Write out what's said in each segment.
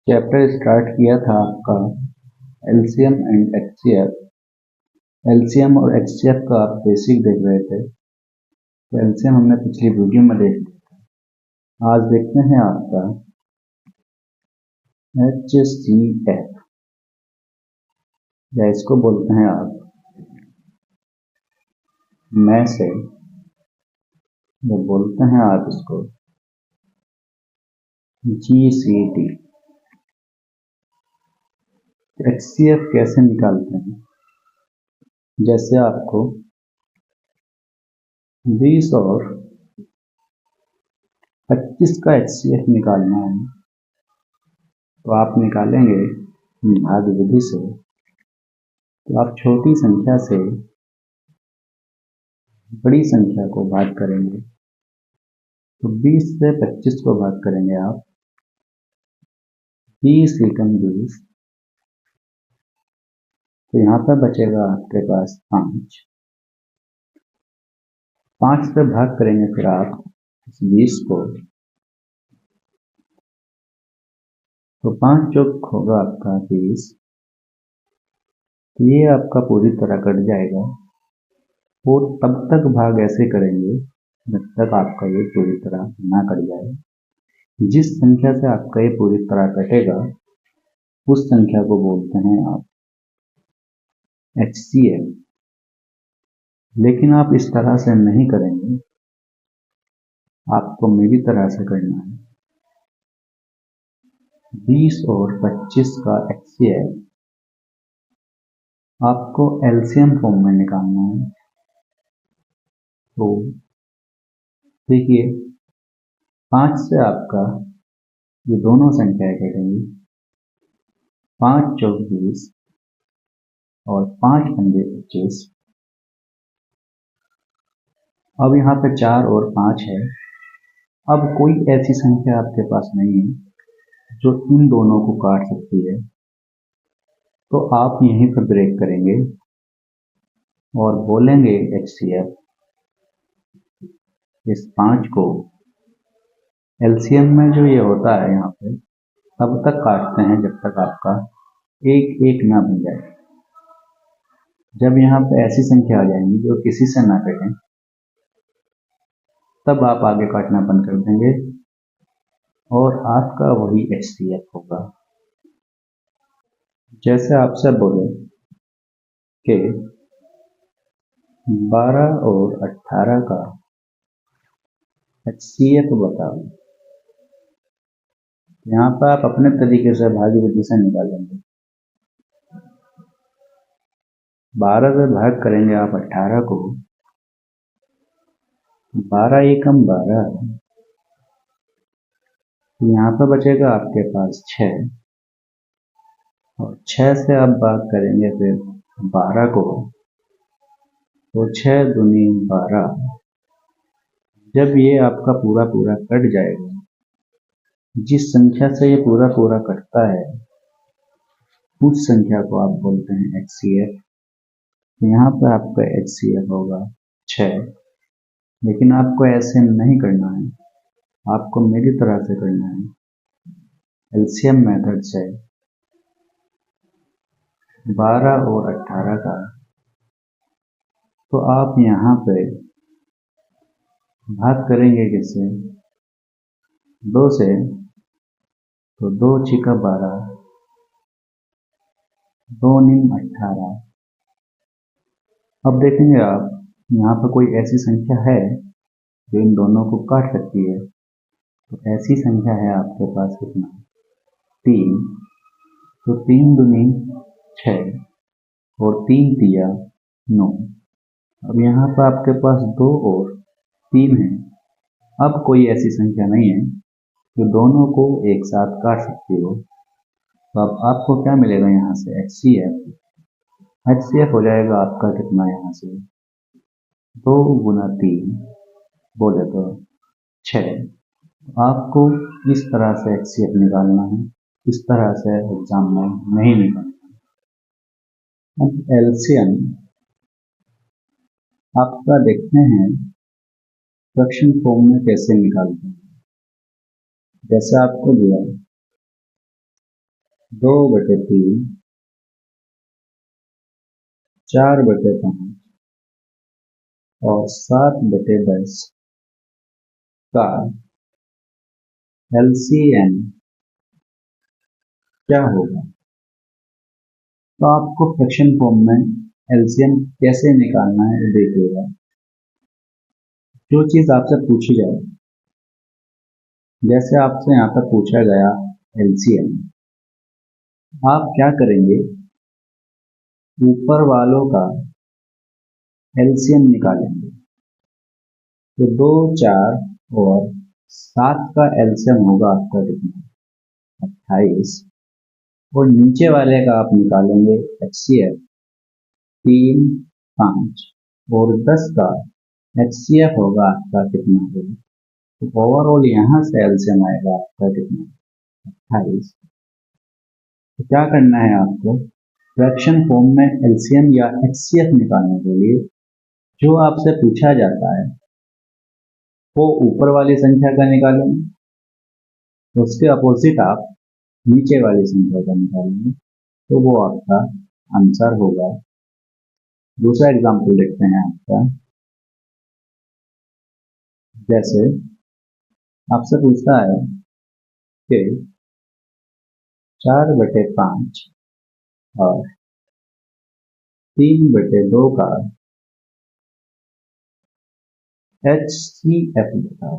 Chapter start किया था आपका एलसीएम एंड एचसीएफ। एलसीएम और एचसीएफ का आप बेसिक देख रहे थे, तो एलसीएम हमने पिछली वीडियो में देख लिया था। आज देखते हैं आपका एचसीएफ, या इसको बोलते हैं आप मैं से, या बोलते हैं आप इसको जीसीटी। एचसीएफ कैसे निकालते हैं? जैसे आपको 20 और 25 का एचसीएफ निकालना है, तो आप निकालेंगे भाग विधि से। तो आप छोटी संख्या से बड़ी संख्या को भाग करेंगे, तो 20 से 25 को भाग करेंगे आप, 20 एकम 20, तो यहाँ पर बचेगा आपके पास 5। 5 से भाग करेंगे फिर आप इस 20 को, तो 5 चौक होगा आपका 20। तो ये आपका पूरी तरह कट जाएगा, और तब तक भाग ऐसे करेंगे जब तक आपका ये पूरी तरह ना कट जाए। जिस संख्या से आपका ये पूरी तरह कटेगा उस संख्या को बोलते हैं आप एचसीएफ। लेकिन आप इस तरह से नहीं करेंगे, आपको मेरी तरह से करना है। 20 और 25 का एचसीएफ आपको एलसीएम फॉर्म में निकालना है। तो देखिए, 5 से आपका ये दोनों संख्याएं कटेंगी, 5 चौक 20 और 5 पंजे 25। अब यहाँ पे 4 और 5 है। अब कोई ऐसी संख्या आपके पास नहीं है जो इन दोनों को काट सकती है, तो आप यहीं पर ब्रेक करेंगे और बोलेंगे एचसीएफ। इस 5 को एलसीएम में जो ये होता है यहाँ पे तब तक काटते हैं जब तक आपका एक एक ना बन जाए। जब यहाँ पे ऐसी संख्या आ जाएंगी जो किसी से ना कटें, तब आप आगे काटना बंद कर देंगे और आपका वही एचसीएफ होगा। जैसे आपसे बोले कि 12 और 18 का एचसीएफ बताओ, यहाँ पर आप अपने तरीके से भाग विधि से निकालेंगे। 12 से भाग करेंगे आप 18 को, 12 एकम 12, यहाँ पर बचेगा आपके पास 6, और 6 से आप भाग करेंगे फिर 12 को, तो 6 दूनी 12। जब ये आपका पूरा पूरा कट जाएगा, जिस संख्या से ये पूरा पूरा कटता है उस संख्या को आप बोलते हैं एचसीएफ। तो यहाँ पर आपका एचसीएफ होगा 6। लेकिन आपको ऐसे नहीं करना है, आपको मेरी तरह से करना है। एलसीएम मेथड से 12 और 18 का, तो आप यहाँ पे भाग करेंगे किससे? 2 से, तो 2 छिका 12, 2 नीम 18। अब देखेंगे आप यहाँ पर कोई ऐसी संख्या है जो इन दोनों को काट सकती है, तो ऐसी संख्या है आपके पास कितना? 3। तो 3 दूनी 6 और 3 तिया 9। अब यहाँ पर आपके पास 2 और 3 है। अब कोई ऐसी संख्या नहीं है जो दोनों को एक साथ काट सकती हो। तो अब आपको क्या मिलेगा यहाँ से? एचसीएफ। एचसीएफ हो जाएगा आपका कितना यहाँ से? 2 गुना 3 बोले तो 6। आपको इस तरह से एचसीएफ निकालना है, इस तरह से एग्जाम में नहीं निकालना। अब एलसीएम आपका देखते हैं फ्रैक्शन फॉर्म में कैसे निकालते हैं। जैसे आपको दिया 2/3, 4/5 और 7/10 का LCM क्या होगा। तो आपको फ्रैक्शन फॉर्म में LCM कैसे निकालना है देखिएगा। जो चीज आपसे पूछी जाए, जैसे आपसे यहाँ पर पूछा गया LCM, आप क्या करेंगे, ऊपर वालों का LCM निकालेंगे। तो 2, 4 और 7 का LCM होगा आपका कितना, 28। और नीचे वाले का आप निकालेंगे HCF, 3, 5 और 10 का HCF होगा आपका कितना होगा। तो ओवरऑल यहाँ से LCM आएगा आपका कितना, 28। तो क्या करना है आपको, फ्रैक्शन फॉर्म में LCM या HCF निकालने के लिए जो आपसे पूछा जाता है वो ऊपर वाली संख्या का निकालेंगे, उसके अपोजिट आप नीचे वाली संख्या का निकालेंगे, तो वो आपका आंसर होगा। दूसरा एग्जाम्पल देखते हैं आपका। जैसे आपसे पूछता है कि 4/5 और 3/2 का HCF बताओ।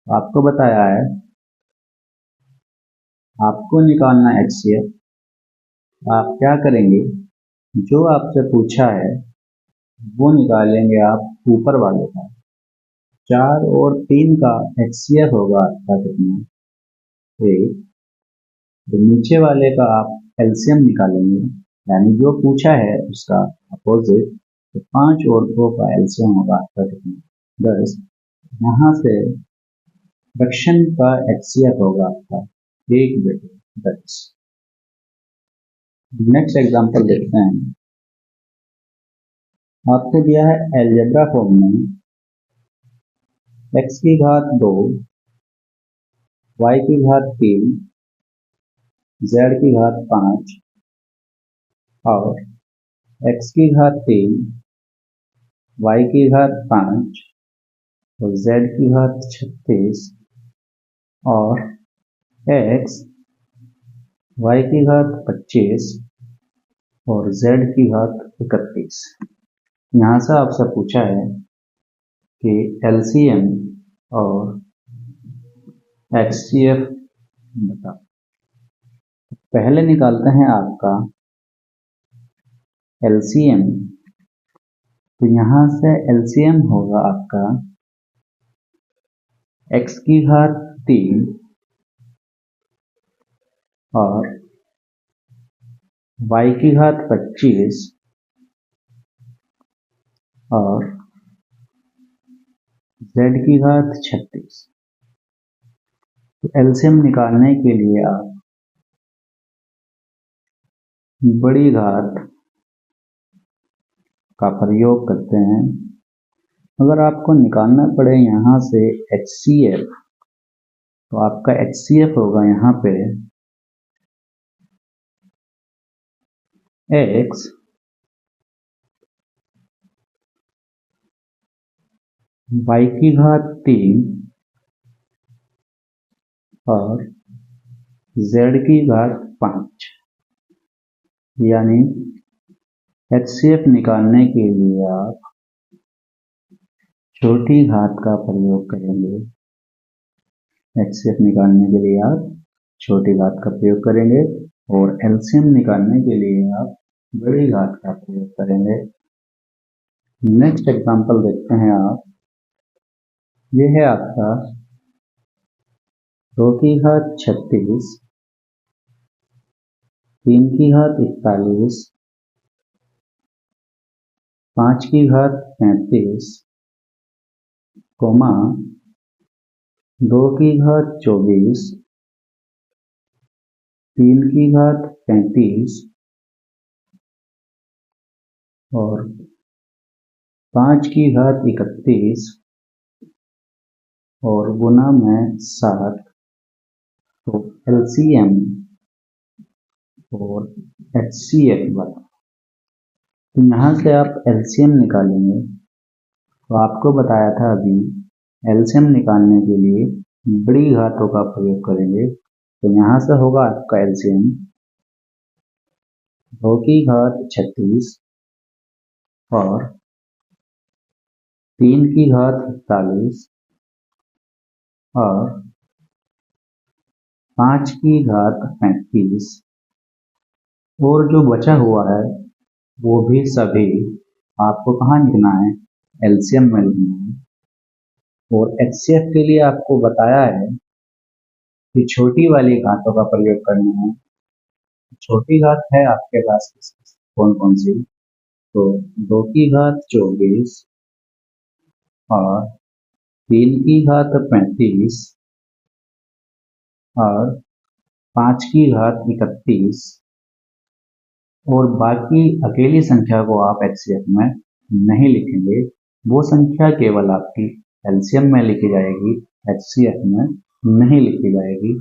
आपको बताया है आपको निकालना HCF। आप क्या करेंगे, जो आपसे पूछा है वो निकालेंगे आप ऊपर वाले का। 4 और 3 का HCF होगा आपका कितना, 1। तो नीचे वाले का आप LCM निकालेंगे, यानी जो पूछा है उसका अपोजिट। तो 5 और 2 का LCM होगा आपका कितना, 10। यहाँ से फ्रैक्शन का HCF होगा आपका 1/10। नेक्स्ट एग्जांपल देखते हैं। आपको दिया है अलजेब्रा फॉर्म में x की घात 2, y की घात 3, z की घात 5 और x की घात 3, y की घात 5 और z की घात 36 और x y की घात 25 और z की घात 31। यहाँ से आपसे पूछा है कि LCM और HCF बताओ। पहले निकालते हैं आपका LCM। तो यहाँ से LCM होगा आपका x की घात 3 और y की घात 25 और z की घात 36। तो LCM निकालने के लिए आप बड़ी घात का प्रयोग करते हैं। अगर आपको निकालना पड़े यहाँ से HCF, तो आपका HCF होगा यहाँ पे x y की घात 3 और z की घात 5। यानी HCF निकालने के लिए आप छोटी घात का प्रयोग करेंगे। HCF निकालने के लिए आप छोटी घात का प्रयोग करेंगे और LCM निकालने के लिए आप बड़ी घात का प्रयोग करेंगे। नेक्स्ट एग्जांपल देखते हैं आप। ये है आपका 2 की घात 36, 3 की घात 41, 5 की घात 35, 2 की घात 24, 3 की घात 35 और 5 की घात 31 और गुना में 7। तो LCM और HCF वाला। तो यहाँ से आप LCM निकालेंगे, तो आपको बताया था अभी LCM निकालने के लिए बड़ी घातों का प्रयोग करेंगे। तो यहाँ से होगा आपका LCM 2 की घात 36 और 3 की घात 41 और 5 की घात 35 और जो बचा हुआ है वो भी सभी आपको कहाँ लिखना है, LCM में लिखना है। और HCF के लिए आपको बताया है कि छोटी वाली घातों का प्रयोग करना है। छोटी घात है आपके पास कौन कौन सी, तो 2 की घात 24 और 3 की घात 35 और 5 की घात 31 और बाकी अकेली संख्या को आप HCF में नहीं लिखेंगे। वो संख्या केवल आपकी LCM में लिखी जाएगी, HCF में नहीं लिखी जाएगी।